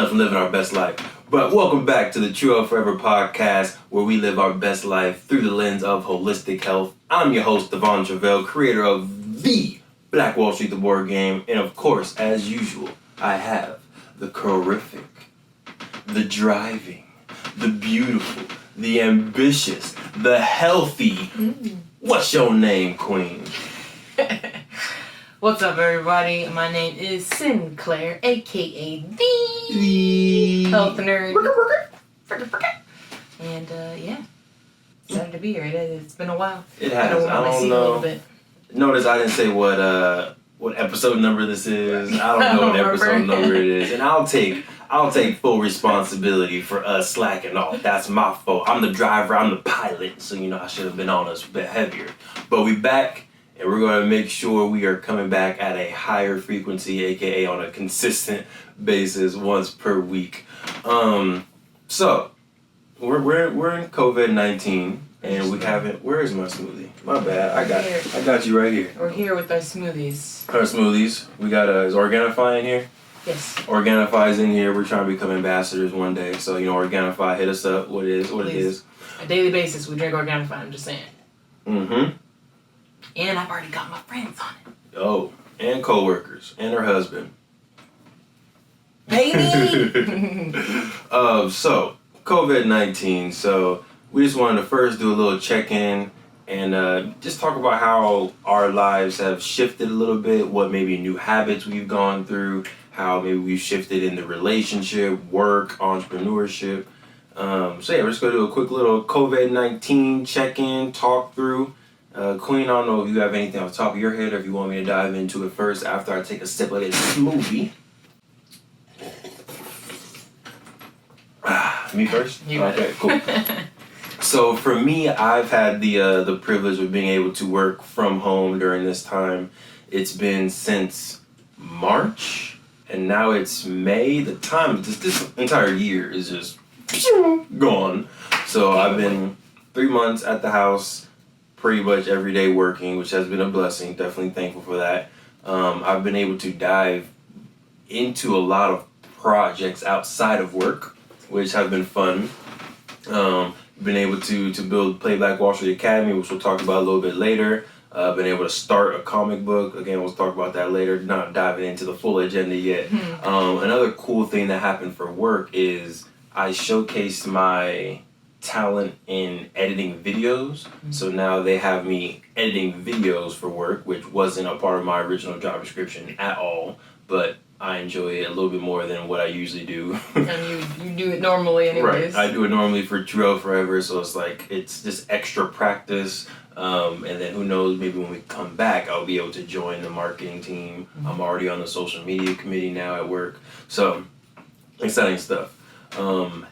from living our best life. But welcome back to the True Health Forever podcast, where we live our best life through the lens of holistic health. I'm your host, Devon Travell, creator of the Black Wall Street, the board game. And of course, as usual, I have the horrific, the driving, the beautiful, the ambitious, the healthy. What's your name, Queen? What's up, everybody? My name is Sinclair, aka the Health Nerd. And yeah, excited to be here. It's been a while. It has. I don't know. A little bit. Notice I didn't say what episode number this is. I don't know what episode number it is, and I'll take full responsibility for us slacking off. That's my fault. I'm the driver. I'm the pilot. So I should have been on us a bit heavier. But we back. And we're going to make sure we are coming back at a higher frequency, aka on a consistent basis once per week. So we're in COVID-19 and we haven't. Where is my smoothie? My bad. I got you right here. We're here with our smoothies. Our smoothies. We got is Organifi in here? Yes. Organifi's in here. We're trying to become ambassadors one day. So Organifi, hit us up. What it is? What Please. It is? On a daily basis, we drink Organifi. I'm just saying. Mm-hmm. And I've already got my friends on it. Oh, and coworkers, and her husband. Baby! So, COVID-19. So, we just wanted to first do a little check-in and just talk about how our lives have shifted a little bit, what maybe new habits we've gone through, how maybe we've shifted in the relationship, work, entrepreneurship. So, yeah, we're just going to do a quick little COVID-19 check-in, talk through. Queen, I don't know if you have anything off the top of your head or if you want me to dive into it first after I take a sip of this smoothie. Me first? You okay, cool. So for me, I've had the privilege of being able to work from home during this time. It's been since March, and now it's May. The time, this entire year is just gone. So I've been 3 months at the house, pretty much every day working, which has been a blessing. Definitely thankful for that. I've been able to dive into a lot of projects outside of work, which have been fun. Been able to play Black Wall Street Academy, which we'll talk about a little bit later. Been able to start a comic book. Again, we'll talk about that later. Not diving into the full agenda yet. Another cool thing that happened for work is I showcased my talent in editing videos. So now they have me editing videos for work, which wasn't a part of my original job description at all, but I enjoy it a little bit more than what I usually do. And you do it normally anyways. Right, I do it normally for True Health Forever, so it's just extra practice, and then who knows, maybe when we come back I'll be able to join the marketing team. I'm already on the social media committee now at work, so exciting stuff.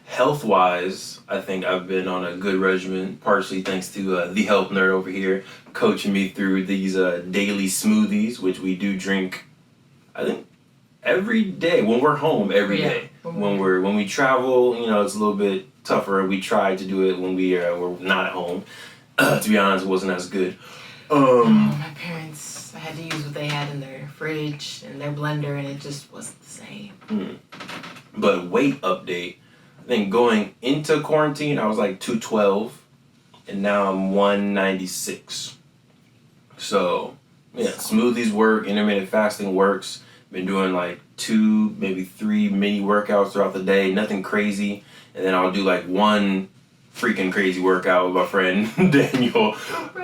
Health-wise, I think I've been on a good regimen, partially thanks to the health nerd over here coaching me through these daily smoothies, which we do drink, I think, every day when we're home. Every day when we travel, it's a little bit tougher. We try to do it when we're not at home. To be honest, it wasn't as good. My parents, I had to use what they had in their fridge and their blender, and it just wasn't the same. But weight update, I think going into quarantine, I was like 212, and now I'm 196. So, yeah, smoothies work, intermittent fasting works. Been doing like 2, maybe 3 mini workouts throughout the day, nothing crazy. And then I'll do like one freaking crazy workout with my friend, Daniel.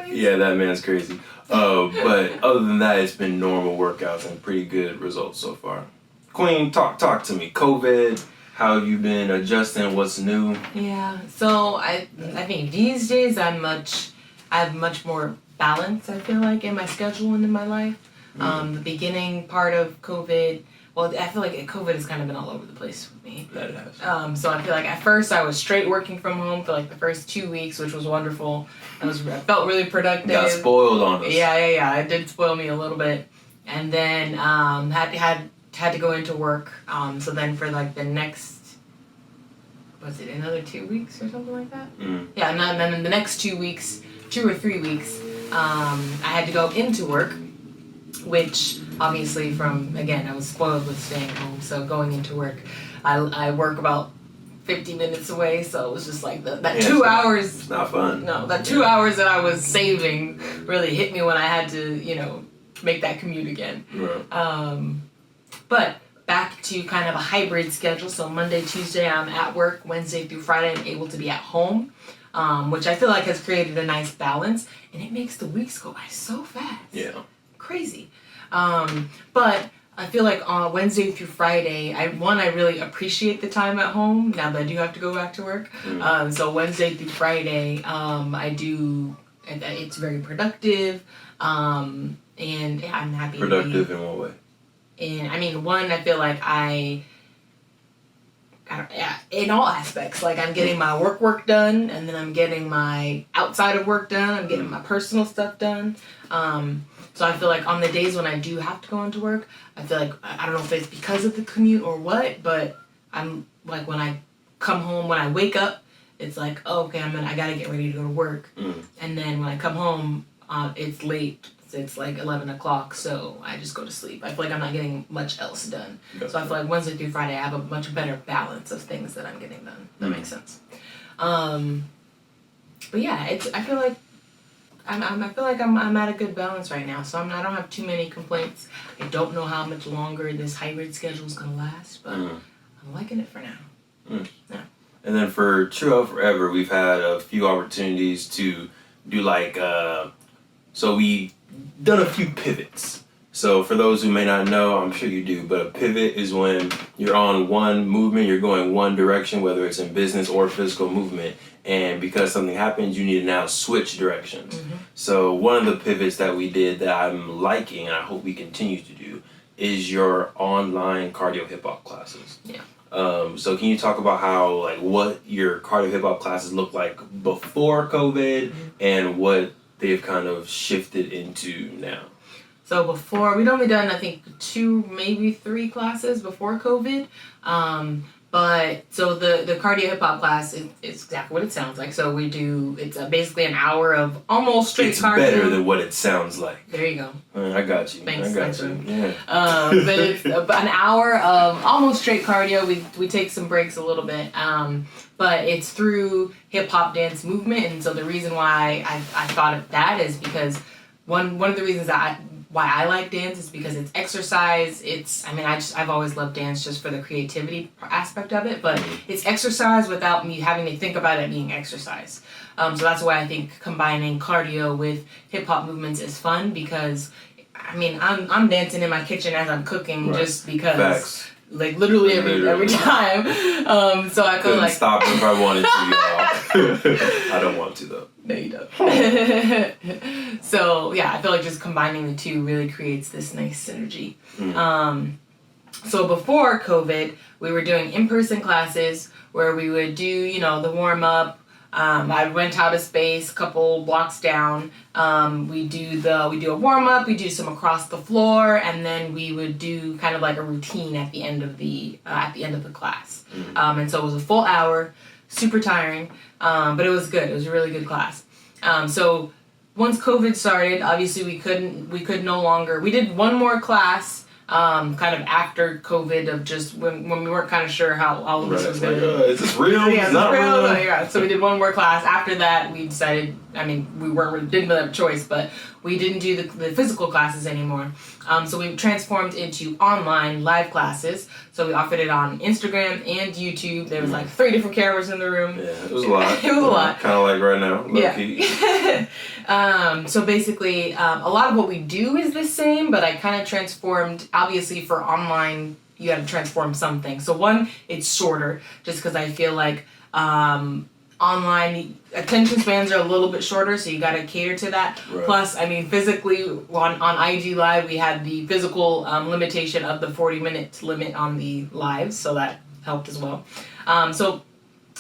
Yeah, that man's crazy. But other than that, it's been normal workouts and pretty good results so far. Queen, talk to me. COVID, how have you been adjusting? What's new? Yeah, so I think these days I have much more balance, I feel like, in my schedule and in my life. The beginning part of COVID, well, I feel like COVID has kind of been all over the place with me. That it has. So I feel like at first I was straight working from home for like the first 2 weeks, which was wonderful. I felt really productive. Got spoiled on us. Yeah. It did spoil me a little bit. And then had to go into work. So then for like the next, was it another 2 weeks or something like that? Yeah, and then in the next 2 weeks, 2 or 3 weeks, I had to go into work. which obviously I was spoiled with staying home, so going into work, I work about 50 minutes away, so it was just like that 2 hours. It's not fun. No, that 2 hours that I was saving really hit me when I had to, make that commute again. Right. But back to kind of a hybrid schedule. So Monday, Tuesday, I'm at work. Wednesday through Friday, I'm able to be at home, which I feel like has created a nice balance, and it makes the weeks go by so fast. Yeah. Crazy. But I feel like on Wednesday through Friday, I really appreciate the time at home now that I do have to go back to work. So Wednesday through Friday, it's very productive, and yeah, I'm happy. Productive in what way? And I mean, I feel like in all aspects, like I'm getting my work done, and then I'm getting my outside of work done, I'm getting my personal stuff done. So I feel like on the days when I do have to go into work, I feel like, I don't know if it's because of the commute or what, but I'm like, when I come home, when I wake up, it's like, oh, okay, I gotta get ready to go to work. And then when I come home, it's late. It's like 11 o'clock, so I just go to sleep. I feel like I'm not getting much else done. So I feel like Wednesday through Friday, I have a much better balance of things that I'm getting done. That makes sense. But yeah, I feel like I'm at a good balance right now. So I don't have too many complaints. I don't know how much longer this hybrid schedule is gonna last, but I'm liking it for now. Yeah. And then for True Out Forever, we've had a few opportunities to do so we done a few pivots. So for those who may not know, I'm sure you do, but a pivot is when you're on one movement, you're going one direction, whether it's in business or physical movement, and because something happens, you need to now switch directions. So one of the pivots that we did that I'm liking, and I hope we continue to do, is your online cardio hip hop classes. Yeah. So can you talk about what your cardio hip hop classes look like before COVID and what they've kind of shifted into now? So before, we'd only done, I think, 2, maybe 3 classes before COVID. But so the cardio hip hop class is exactly what it sounds like. So it's basically an hour of almost straight cardio. It's better than what it sounds like. There you go. I got you. Thanks. I got you. Yeah. But it's an hour of almost straight cardio. We take some breaks a little bit. But it's through hip hop dance movement, and so the reason why I thought of that is because one of the reasons why I like dance is because it's exercise. I've always loved dance just for the creativity aspect of it, but it's exercise without me having to think about it being exercise. So that's why I think combining cardio with hip hop movements is fun, because I'm dancing in my kitchen as I'm cooking just because. Facts. Like literally every time. So I feel like stop if I wanted to, y'all. I don't want to though. No, you don't. So yeah, I feel like just combining the two really creates this nice synergy. So before COVID, we were doing in-person classes where we would do, the warm-up. I went out of space, a couple blocks down. We do a warm up. We do some across the floor, and then we would do kind of like a routine at the end of the class. And so it was a full hour, super tiring, but it was good. It was a really good class. So once COVID started, obviously we did one more class. Kind of after COVID, of just when we weren't kind of sure how all of this was going to. Is this real? Yeah, is not real? Yeah. So we did one more class. After that, we decided. Didn't really have a choice, but we didn't do the physical classes anymore. So we transformed into online live classes. So we offered it on Instagram and YouTube. There was 3 different cameras in the room. Yeah, it was a lot. It was a lot. Kind of like right now, low key. So basically, a lot of what we do is the same, but I kind of transformed. Obviously, for online, you got to transform something. So one, it's shorter, just because I feel like online attention spans are a little bit shorter, so you got to cater to that. Right. Plus, physically on IG Live, we had the physical limitation of the 40-minute limit on the lives, so that helped as well. So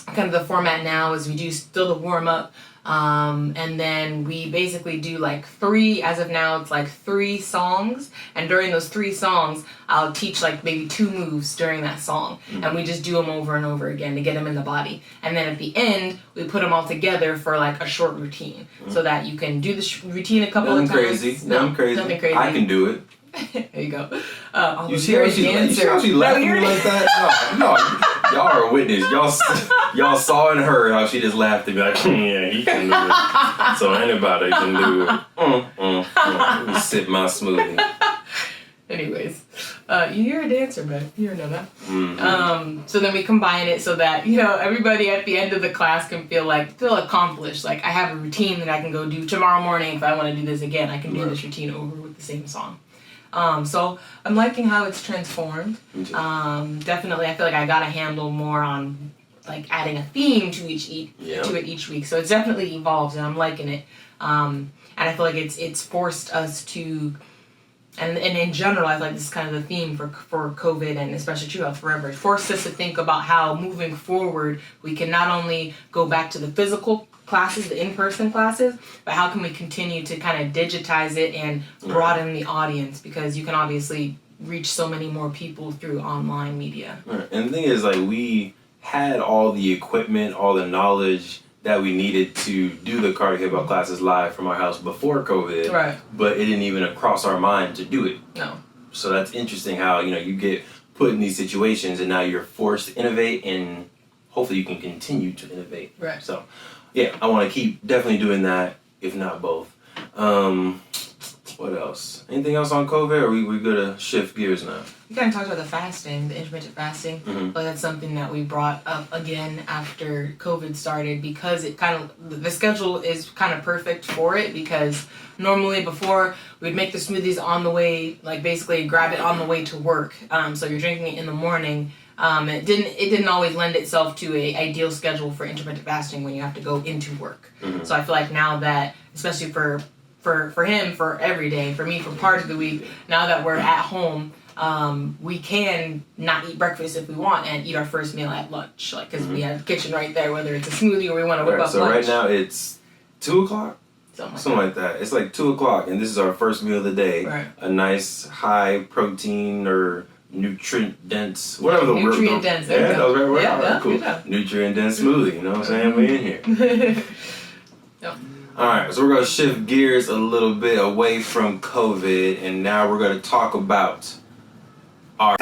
kind of the format now is we do still the warm up. And then we basically do like 3, as of now, it's like 3 songs. And during those 3 songs, I'll teach like maybe 2 moves during that song. And we just do them over and over again to get them in the body. And then at the end, we put them all together for like a short routine so that you can do the routine a couple of times. Crazy. Nothing crazy. Nothing crazy. I can do it. There you go. You see how she laughed at me like that? No, y'all are a witness. Y'all saw and heard how she just laughed at me like, yeah, he can do it. So anybody can do it. Let me sip my smoothie. Anyways, you're a dancer, man. You know that. So then we combine it so that, everybody at the end of the class can feel accomplished. Like, I have a routine that I can go do tomorrow morning. If I want to do this again, I can do this routine over with the same song. So I'm liking how it's transformed. Definitely, I feel like I got a handle more on like adding a theme to it each week. So it's definitely evolved, and I'm liking it. And I feel like it's forced us to, and in general, I feel like this is kind of the theme for COVID and especially True Health Forever. It forced us to think about how moving forward we can not only go back to the physical classes, the in-person classes, but how can we continue to kind of digitize it and broaden the audience, because you can obviously reach so many more people through online media. Right. And the thing is, like, we had all the equipment, all the knowledge that we needed to do the Cardia hip-hop classes live from our house before COVID, right? But it didn't even cross our mind to do it. No. So that's interesting how, you get put in these situations and now you're forced to innovate, and hopefully you can continue to innovate. Right. So yeah, I want to keep definitely doing that, if not both. What else? Anything else on COVID, or we good to shift gears now? We kind of talked about the fasting, the intermittent fasting. But that's something that we brought up again after COVID started, because it the schedule is kind of perfect for it, because normally before we'd make the smoothies on the way, like basically grab it on the way to work. So you're drinking it in the morning. It didn't always lend itself to a ideal schedule for intermittent fasting when you have to go into work. So I feel like now that, especially for him, for every day, for me, for part of the week, now that we're at home, we can not eat breakfast if we want and eat our first meal at lunch, like, because we have the kitchen right there, whether it's a smoothie or we want to whip up so lunch. Right now it's 2 o'clock? Something like that. It's like 2 o'clock, and this is our first meal of the day. Right. A nice high protein or nutrient dense, whatever the word. Nutrient dense. There you go. That was right. Yeah, cool. Nutrient dense smoothie. You know what I'm saying? We in here. Yep. All right, so we're gonna shift gears a little bit away from COVID, and now we're gonna talk about our